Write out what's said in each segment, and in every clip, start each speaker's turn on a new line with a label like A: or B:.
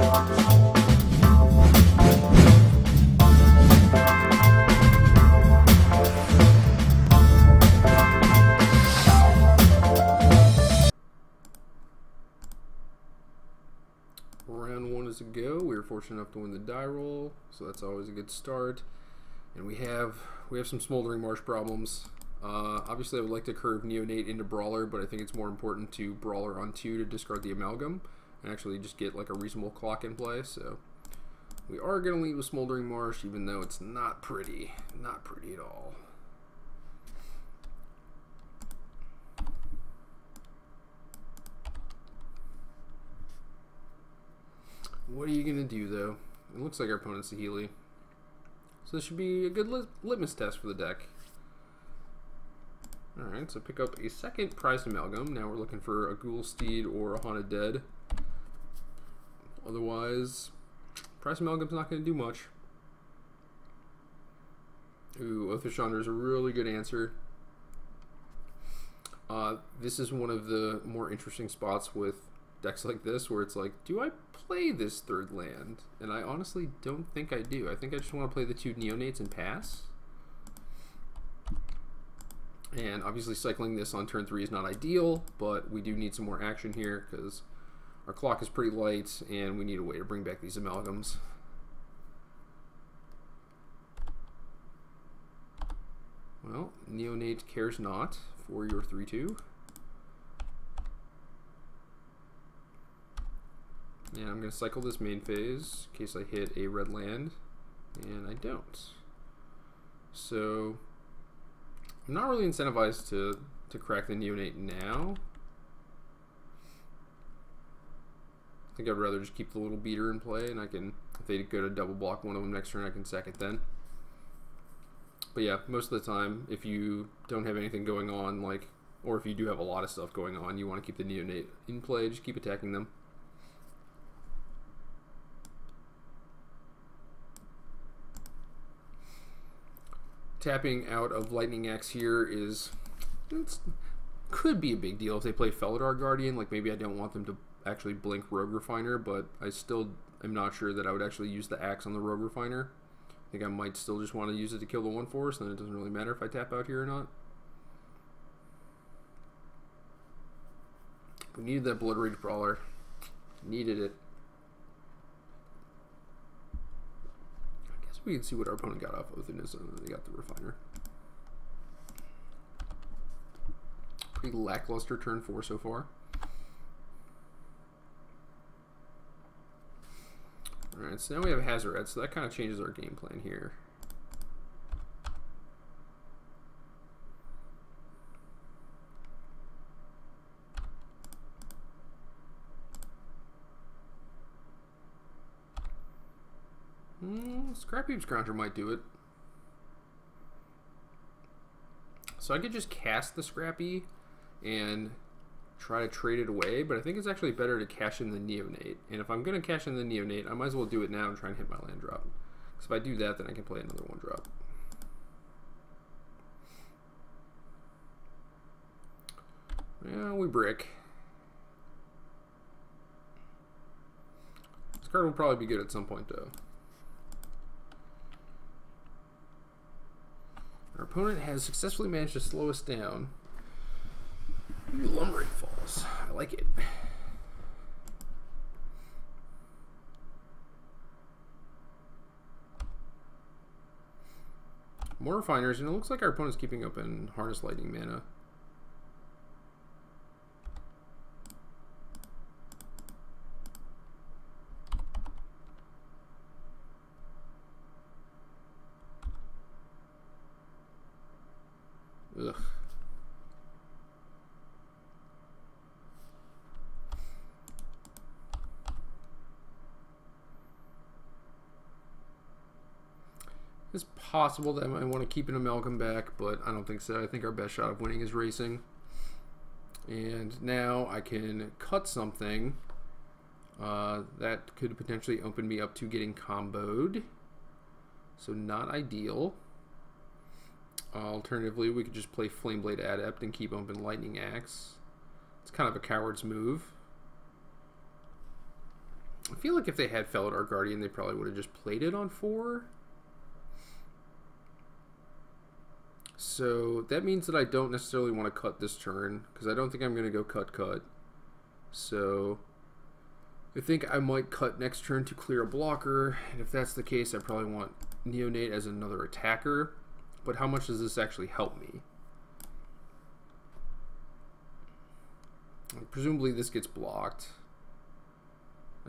A: Round one is a go. We were fortunate enough to win the die roll, so that's always a good start. And we have some Smoldering Marsh problems. Obviously, I would like to curve Neonate into Brawler, but I think it's more important to Brawler on 2 to discard the Amalgam and actually just get like a reasonable clock in play. So we are going to lead with Smoldering Marsh, even though it's not pretty. Not pretty at all. What are you going to do, though? It looks like our opponent's a Healy. So this should be a good litmus test for the deck. Alright, so pick up a second Prized Amalgam. Now we're looking for a Ghoul Steed or a Haunted Dead. Otherwise, Prized Amalgam's not going to do much. Ooh, Oath of Chandra is a really good answer. This is one of the more interesting spots with decks like this, where it's like, do I play this third land? And I honestly don't think I do. I think I just want to play the 2 Neonates and pass. And obviously cycling this on turn 3 is not ideal, but we do need some more action here because our clock is pretty light and we need a way to bring back these Amalgams. Well, Neonate cares not for your 3/2. And I'm going to cycle this main phase in case I hit a red land, and I don't. So I'm not really incentivized to crack the Neonate now. I think I'd rather just keep the little beater in play, and I can, if they go to double block one of them next turn, I can sack it then. But yeah, most of the time, if you don't have anything going on, like, or if you do have a lot of stuff going on, you want to keep the Neonate in play, just keep attacking them. Tapping out of Lightning Axe here could be a big deal if they play Felidar Guardian. Like, maybe I don't want them to actually blink Rogue Refiner, but I still am not sure that I would actually use the axe on the Rogue Refiner. I think I might still just want to use it to kill the 1/4, so then it doesn't really matter if I tap out here or not. We needed that Blood Rage Brawler. Needed it. We can see what our opponent got off Oath, and they got the Refiner. Pretty lackluster turn 4 so far. Alright, so now we have Hazoret, so that kind of changes our game plan here. Scrap Heap Scrounger might do it. So I could just cast the Scrappy and try to trade it away, but I think it's actually better to cash in the Neonate. And if I'm going to cash in the Neonate, I might as well do it now and try and hit my land drop. Because if I do that, then I can play another 1-drop. Yeah, we brick. This card will probably be good at some point, though. Our opponent has successfully managed to slow us down. Ooh, Lumbering Falls. I like it. More Refiners, and it looks like our opponent's keeping up in Harness Lightning mana. Ugh. It's possible that I might want to keep an Amalgam back, but I don't think so. I think our best shot of winning is racing. And now I can cut something that could potentially open me up to getting comboed. So not ideal. Alternatively, we could just play Flameblade Adept and keep open Lightning Axe. It's kind of a coward's move. I feel like if they had Felidar Guardian, they probably would have just played it on 4. So that means that I don't necessarily want to cut this turn, because I don't think I'm going to go cut. So I think I might cut next turn to clear a blocker, and if that's the case, I probably want Neonate as another attacker. But how much does this actually help me? Presumably this gets blocked.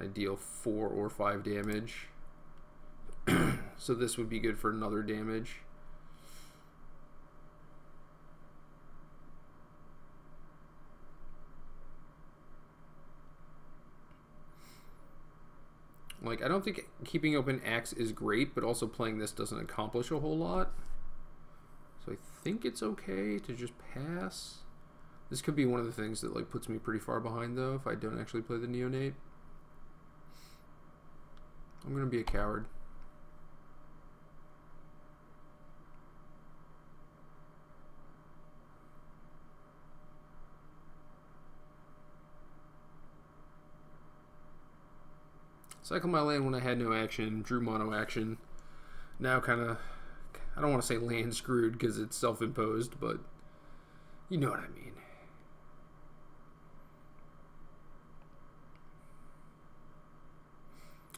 A: I deal 4 or 5 damage. So this would be good for another damage. Like, I don't think keeping open Axe is great, but also playing this doesn't accomplish a whole lot. So I think it's okay to just pass. This could be one of the things that like puts me pretty far behind though if I don't actually play the Neonate. I'm gonna be a coward. Cycle my land when I had no action, drew mono action. Now kind of, I don't want to say land screwed because it's self-imposed, but you know what I mean.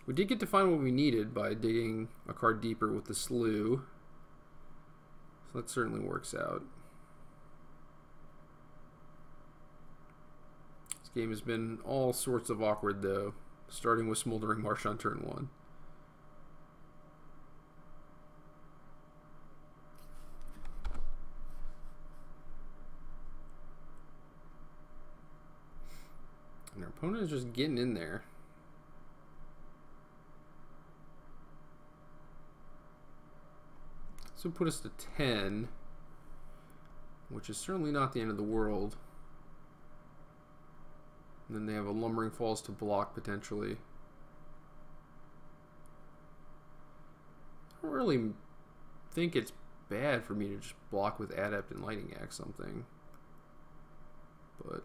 A: We did get to find what we needed by digging a card deeper with the Slew. So that certainly works out. This game has been all sorts of awkward though, starting with Smoldering Marsh on turn 1. And our opponent is just getting in there. So put us to 10, which is certainly not the end of the world. And then they have a Lumbering Falls to block potentially. I don't really think it's bad for me to just block with Adept and Lightning Axe something. But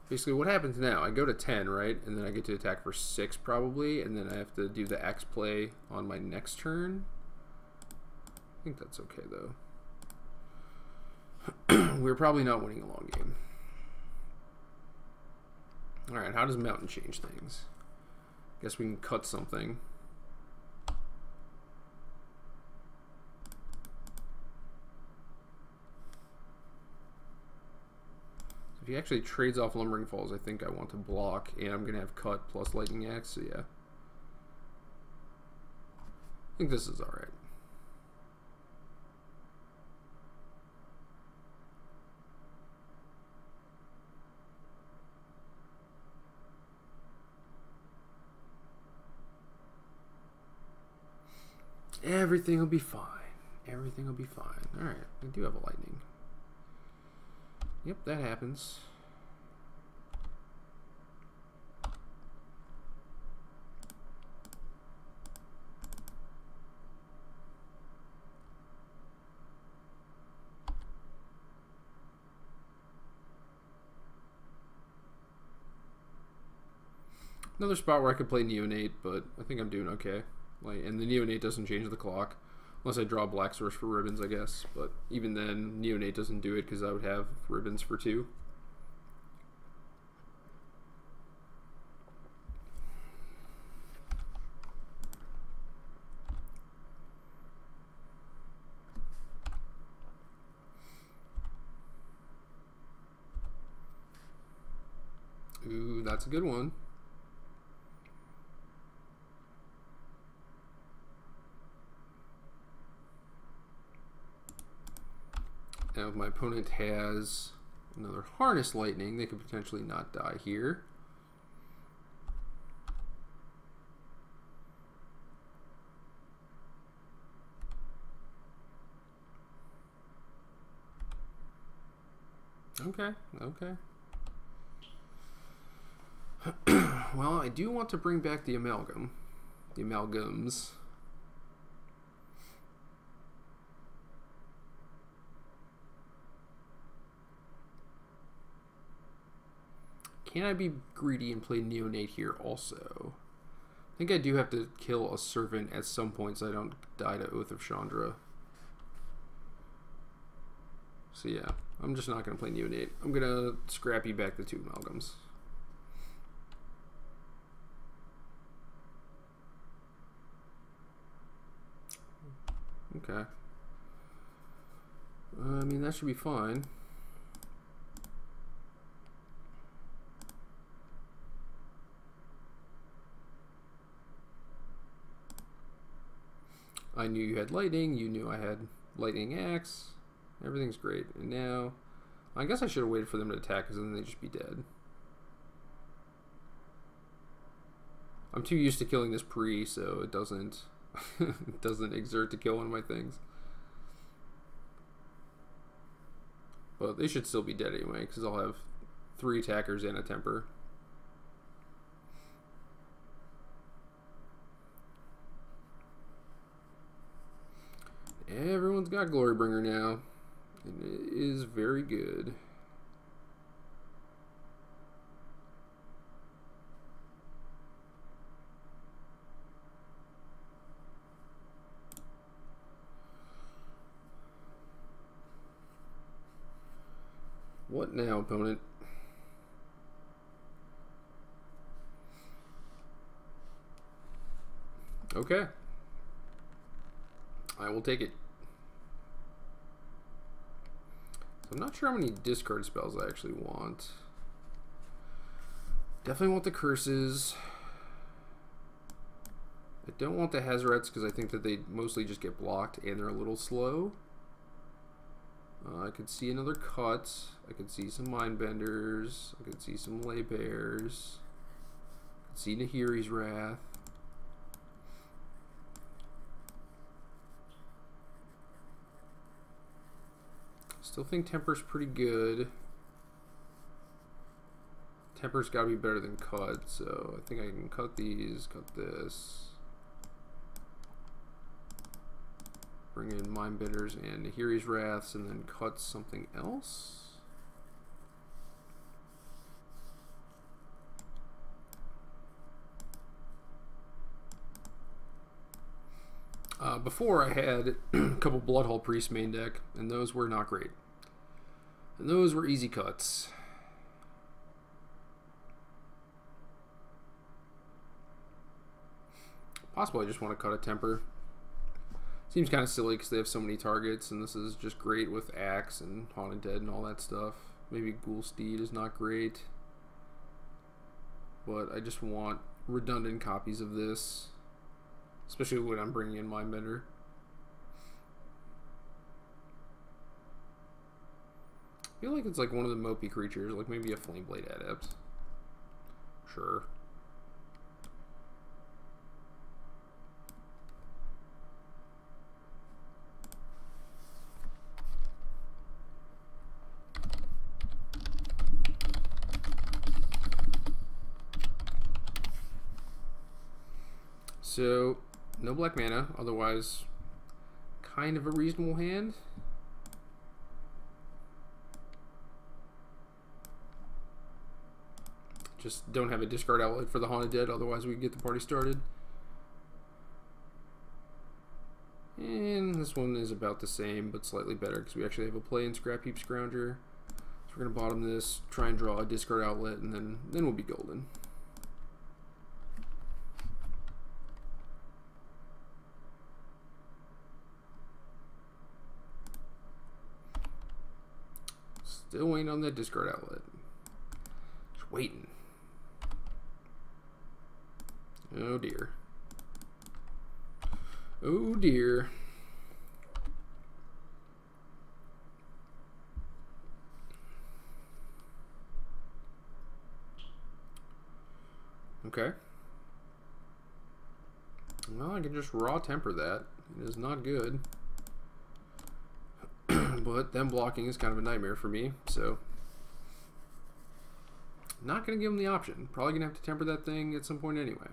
A: basically what happens now, I go to 10, right? And then I get to attack for 6 probably, and then I have to do the Axe play on my next turn. I think that's okay though. We're probably not winning a long game. Alright, how does Mountain change things? Guess we can cut something. If he actually trades off Lumbering Falls, I think I want to block, and I'm going to have cut plus Lightning Axe, so yeah. I think this is alright. Everything will be fine. Everything will be fine. Alright, I do have a lightning. Yep, that happens. Another spot where I could play Neonate, but I think I'm doing okay. Like, and the Neonate doesn't change the clock. Unless I draw Black Source for ribbons, I guess. But even then, Neonate doesn't do it because I would have ribbons for 2. Ooh, that's a good one. Now if my opponent has another Harness Lightning, they could potentially not die here. Okay, okay. Well, I do want to bring back the Amalgam. The Amalgams. Can I be greedy and play Neonate here also? I think I do have to kill a servant at some point so I don't die to Oath of Chandra. So yeah, I'm just not going to play Neonate. I'm going to scrappy back the 2 Amalgams. Okay. I mean, that should be fine. I knew you had lightning, you knew I had lightning axe. Everything's great. And now, I guess I should have waited for them to attack because then they'd just be dead. I'm too used to killing this pre, so it doesn't it doesn't exert to kill one of my things. But they should still be dead anyway, because I'll have 3 attackers and a temper. Everyone's got Glorybringer now, and it is very good. What now, opponent? Okay. I will take it. I'm not sure how many discard spells I actually want. Definitely want the curses. I don't want the Hazarets because I think that they mostly just get blocked and they're a little slow. I could see another cut. I could see some Mindbenders. I could see some Lay Bears. I could see Nahiri's Wrath. Still think Temper's pretty good. Temper's got to be better than Cut, so I think I can cut these, cut this. Bring in Mindbenders and Nahiri's Wraths, and then cut something else. Before I had a couple Bloodhall Priest main deck, and those were not great. And those were easy cuts. Possibly I just want to cut a Temper. Seems kind of silly because they have so many targets, and this is just great with Axe and Haunted Dead and all that stuff. Maybe Ghoul Steed is not great. But I just want redundant copies of this. Especially when I'm bringing in Mindbender. I feel like it's like one of the mopey creatures, like maybe a Flameblade Adept. Sure. So, no black mana, otherwise kind of a reasonable hand. Just don't have a discard outlet for the Haunted Dead, otherwise we can get the party started. And this one is about the same, but slightly better, because we actually have a play in Scrap Heap Scrounger. So we're going to bottom this, try and draw a discard outlet, and then we'll be golden. Still waiting on that discard outlet. Just waiting. Oh dear. Oh dear. Okay. Well, I can just raw temper that. It is not good. But them blocking is kind of a nightmare for me, so not going to give them the option. Probably going to have to temper that thing at some point anyway.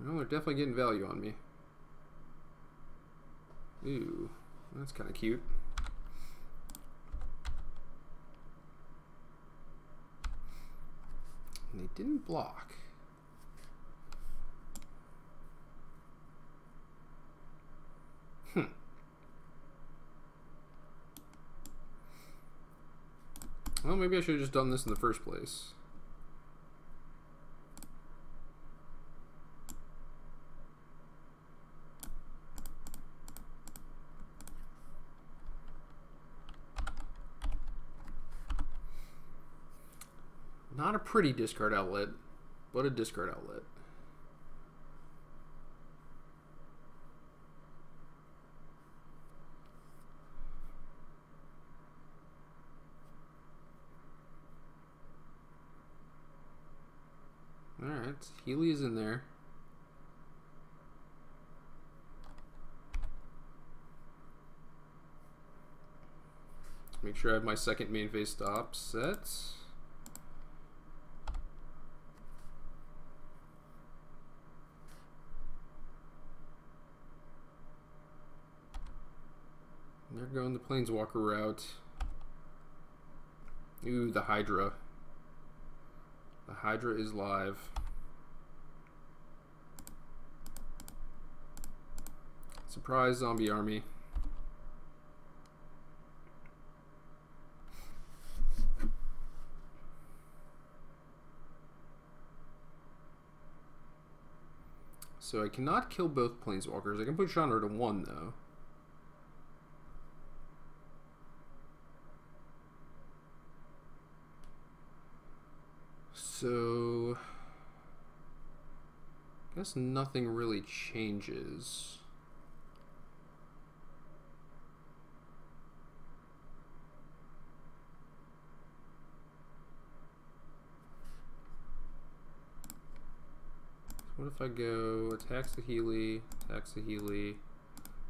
A: Well, they're definitely getting value on me. Ooh, that's kind of cute. And they didn't block. Well, maybe I should have just done this in the first place. Not a pretty discard outlet, but a discard outlet. Alright, Healy is in there. Make sure I have my second main phase stop set. They're going the Planeswalker route. Ooh, the Hydra. The Hydra is live. Surprise zombie army. So I cannot kill both Planeswalkers. I can put Chandra to 1 though. So I guess nothing really changes. So what if I go attacks the Healy, attacks the Healy,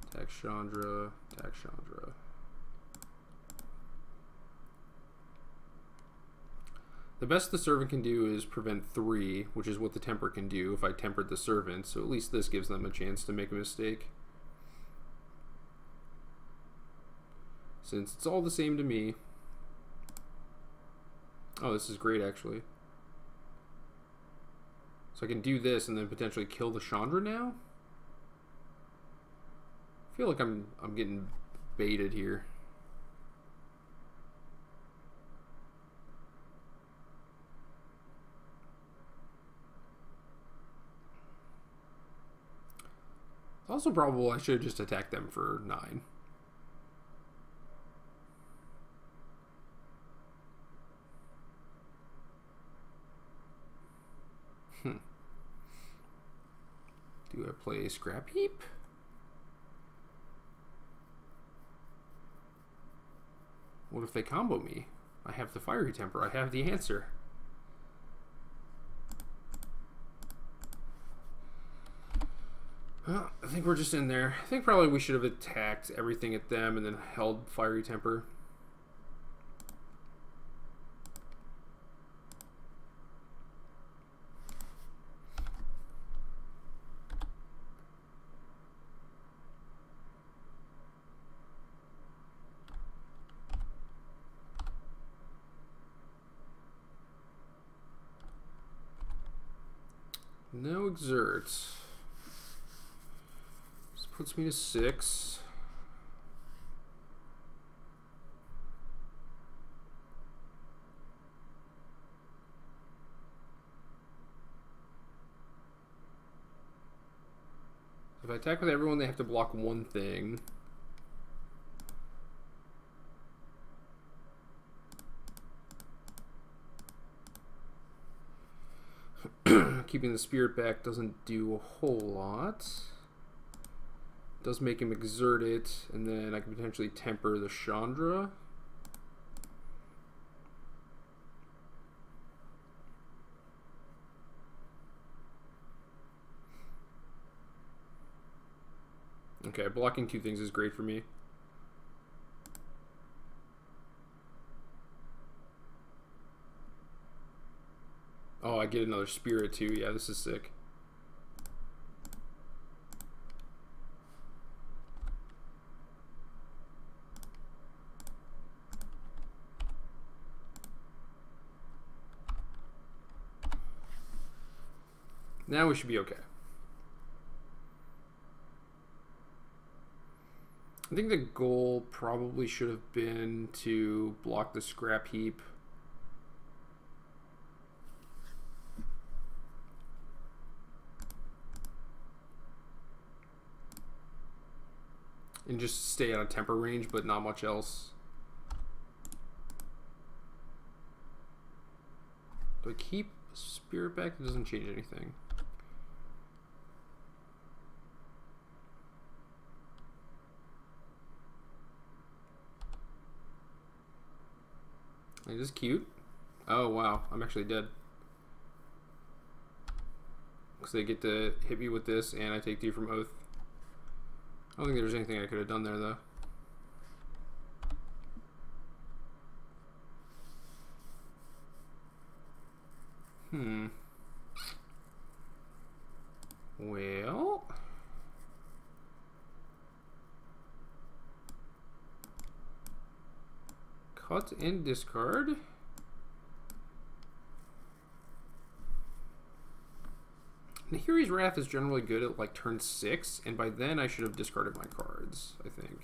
A: attack Chandra, attack Chandra. The best the Servant can do is prevent 3, which is what the Temper can do if I tempered the Servant, so at least this gives them a chance to make a mistake. Since it's all the same to me. Oh, this is great actually. So I can do this and then potentially kill the Chandra now? I feel like I'm getting baited here. Also probable I should have just attacked them for 9. Do I play Scrap Heap? What if they combo me? I have the Fiery Temper. I have the answer. Well, I think we're just in there. I think probably we should have attacked everything at them and then held Fiery Temper. No exerts. Puts me to 6. If I attack with everyone, they have to block 1 thing. Keeping the Spirit back doesn't do a whole lot. Does make him exert it, and then I can potentially temper the Chandra. Okay, blocking 2 things is great for me. Oh, I get another Spirit too. Yeah, this is sick. Now we should be okay. I think the goal probably should have been to block the scrap heap. And just stay out of temper range, but not much else. Do I keep Spirit back? It doesn't change anything. It is cute. Oh wow, I'm actually dead. Because they get to hit me with this and I take 2 from Oath. I don't think there's anything I could have done there though. Well, cut and discard. Nahiri's Wrath is generally good at like turn 6, and by then I should have discarded my cards, I think.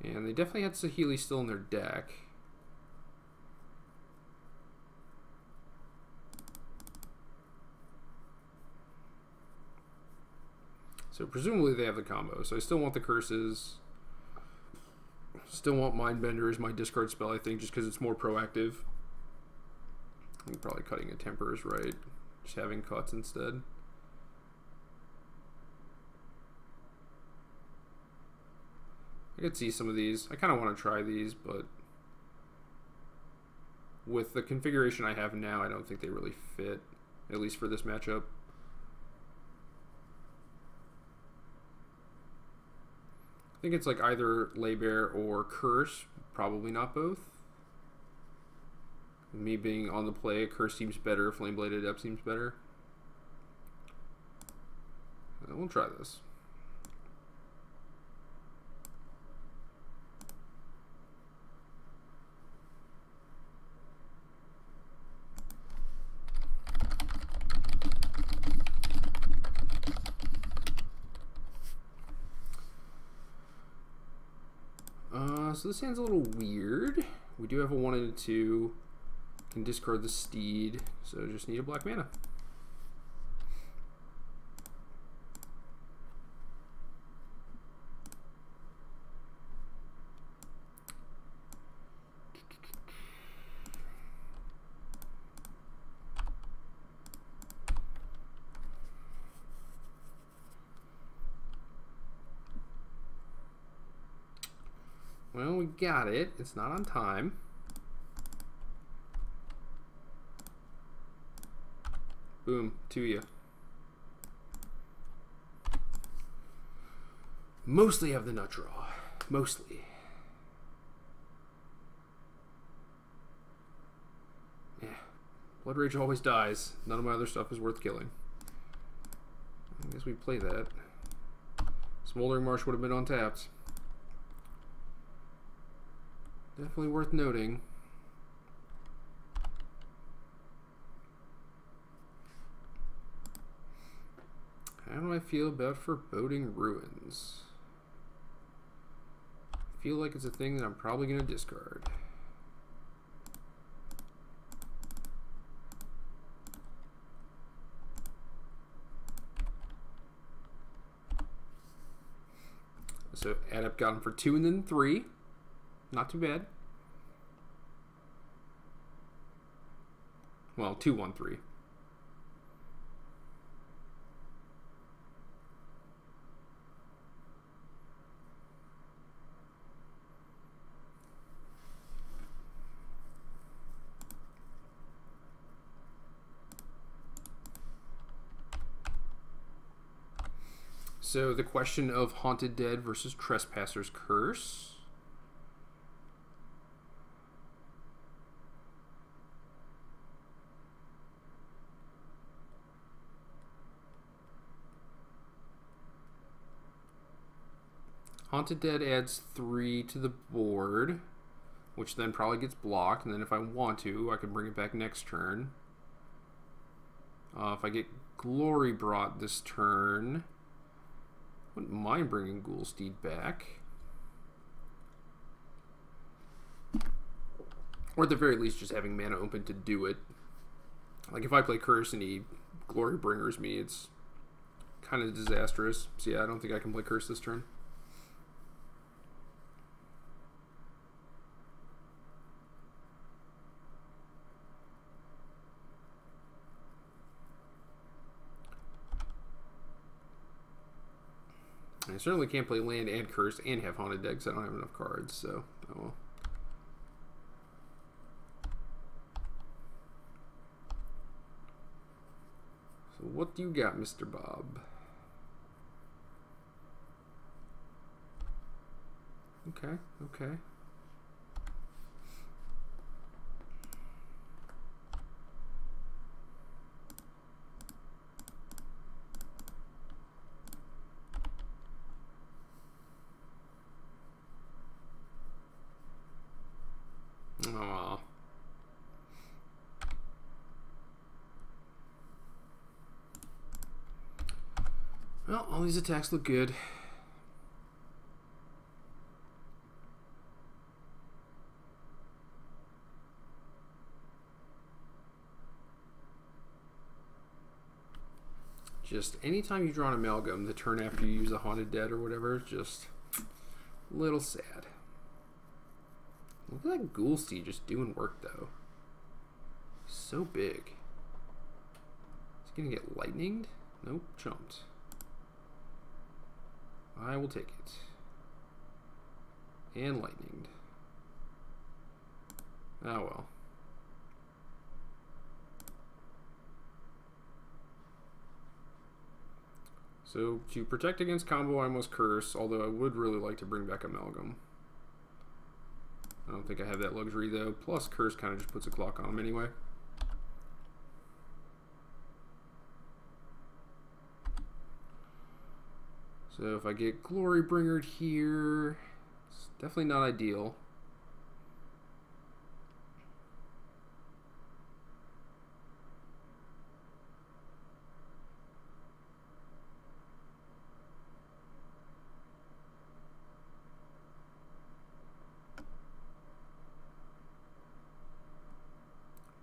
A: And they definitely had Saheeli still in their deck. So presumably they have the combo. So I still want the curses. Still want Mindbender as my discard spell, I think, just because it's more proactive. I think probably cutting a temper is right. Just having cuts instead. I could see some of these. I kind of want to try these, but with the configuration I have now, I don't think they really fit, at least for this matchup. I think it's like either Laybear or Curse, probably not both. Me being on the play, Curse seems better, Flame-Bladed Adept seems better. We'll try this. So this hand's a little weird. We do have a 1 and a 2. Can discard the Steed, so just need a black mana. Well, we got it. It's not on time. Boom, to you. Mostly have the nut draw. Mostly. Yeah. Blood Rage always dies. None of my other stuff is worth killing. I guess we play that. Smoldering Marsh would have been untapped. Definitely worth noting. How do I feel about Foreboding Ruins? I feel like it's a thing that I'm probably going to discard. So Adept got him for 2 and then 3. Not too bad. Well, 2, 1, 3. So the question of Haunted Dead versus Trespasser's Curse. Haunted Dead adds 3 to the board, which then probably gets blocked, and then if I want to, I can bring it back next turn. If I get Glory Brought this turn, wouldn't mind bringing Ghoulsteed back. Or at the very least, just having mana open to do it. Like, if I play Curse and he Glory Bringers me, it's kind of disastrous. So yeah, I don't think I can play Curse this turn. I certainly can't play land and Curse and have Haunted Dead because I don't have enough cards, so oh well. So what do you got, Mr. Bob? Okay, okay. Aww. Well, all these attacks look good. Just anytime you draw an Amalgam the turn after you use a Haunted Dead or whatever, just a little sad. Look at that Ghoulsteed just doing work though. So big. Is he gonna get lightninged? Nope, chumped. I will take it. And lightninged. Oh well. So to protect against combo, I must Curse, although I would really like to bring back Amalgam. I don't think I have that luxury though. Plus Curse kind of just puts a clock on him anyway. So if I get Glory Bringered here, it's definitely not ideal.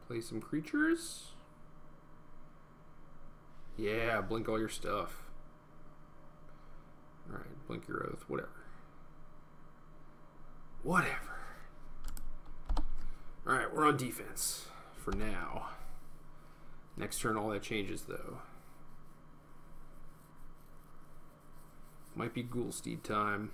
A: Play some creatures. Yeah, blink all your stuff. Alright, blink your oath, whatever. Whatever. Alright, we're on defense for now. Next turn, all that changes though. Might be Ghoulsteed time.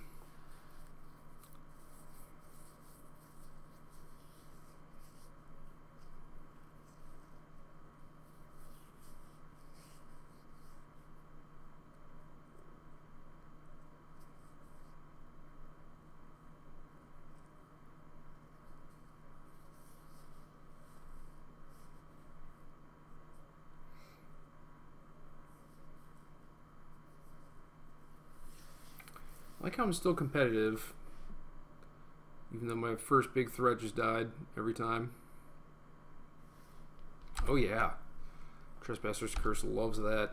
A: I like how I'm still competitive, even though my first big threat just died every time. Oh yeah, Trespasser's Curse loves that.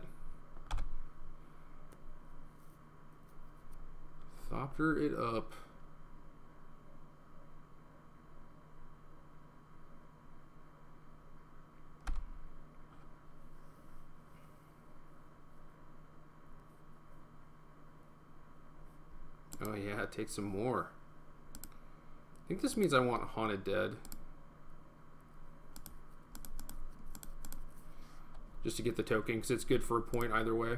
A: Thopter it up. Oh yeah, take some more. I think this means I want Haunted Dead. Just to get the token, because it's good for a point either way.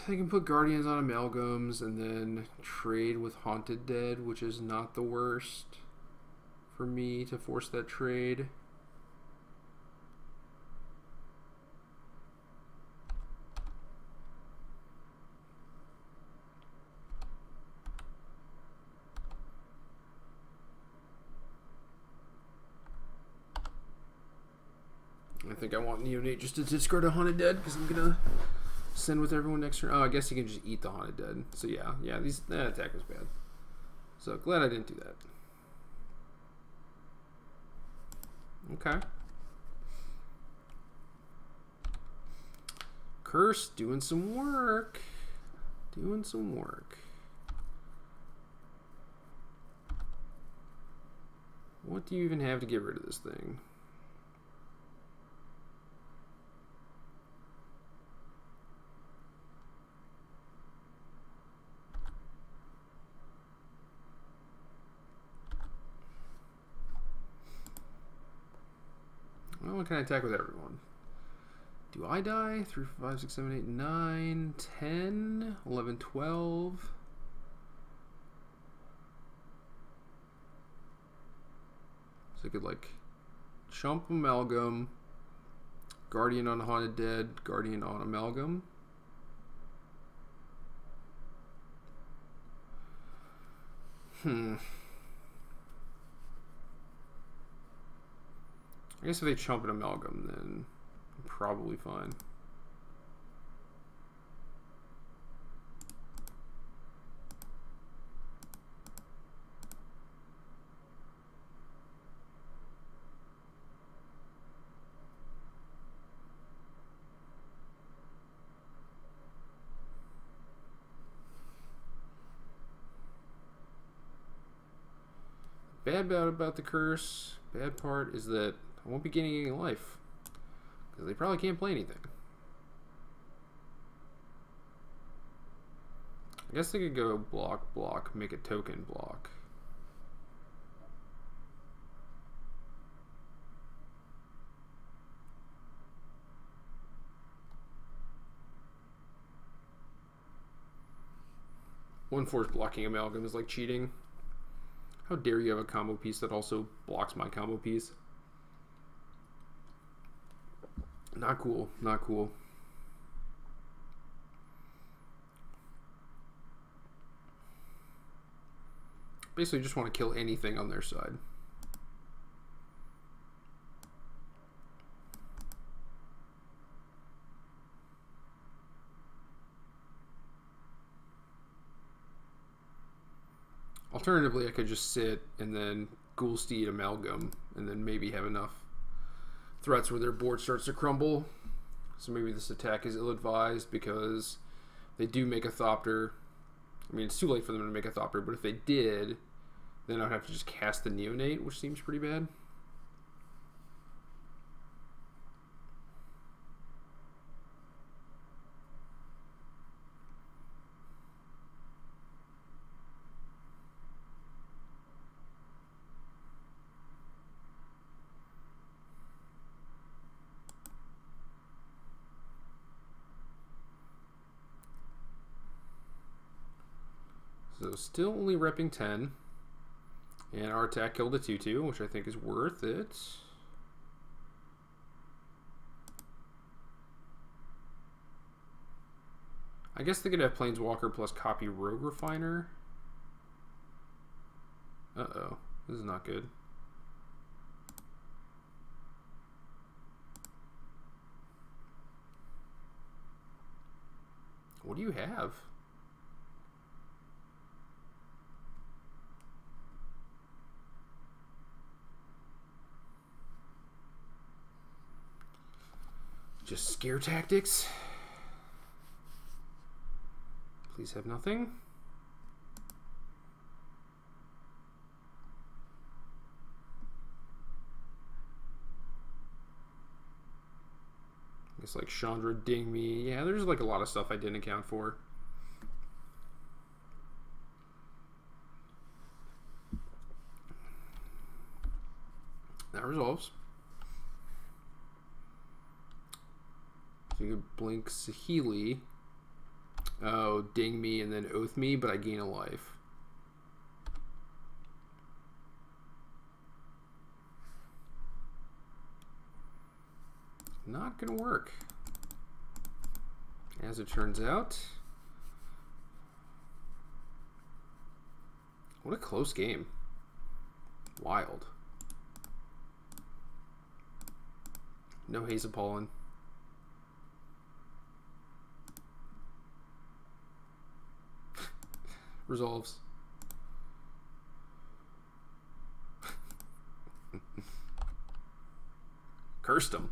A: I can put Guardians on Amalgams and then trade with Haunted Dead, which is not the worst for me to force that trade. I think I want Neonate just to discard a Haunted Dead because I'm gonna Send with everyone next turn. Oh, I guess you can just eat the Haunted Dead. So yeah, that attack was bad. So glad I didn't do that. Okay. Curse, doing some work. Doing some work. What do you even have to get rid of this thing? Well, can I attack with everyone? Do I die? 3, 5, 6, 7, 8, 9, 10, 11, 12. So I could like chump Amalgam, Guardian on Haunted Dead, Guardian on Amalgam. I guess if they chump an Amalgam, then I'm probably fine. Bad about the curse, bad part is that I won't be gaining any life because they probably can't play anything. I guess they could go block, block, make a token block. One force blocking Amalgam is like cheating. How dare you have a combo piece that also blocks my combo piece? Not cool, not cool. Basically just want to kill anything on their side. Alternatively, I could just sit and then Ghoulsteed Amalgam and then maybe have enough threats where their board starts to crumble. So maybe this attack is ill-advised because they do make a Thopter. I mean, it's too late for them to make a Thopter, but if they did, then I'd have to just cast the Neonate, which seems pretty bad. So still only repping 10. And our attack killed a 2/2, which I think is worth it. I guess they could have Planeswalker plus copy Rogue Refiner. Uh-oh. This is not good. What do you have? Just scare tactics. Please have nothing. I guess like Chandra ding me. Yeah, there's like a lot of stuff I didn't account for. That resolves. So you could blink Saheeli. Oh, ding me and then oath me, but I gain a life. Not gonna work. As it turns out. What a close game. Wild. No Haze of Pollen. resolves. Cursed him.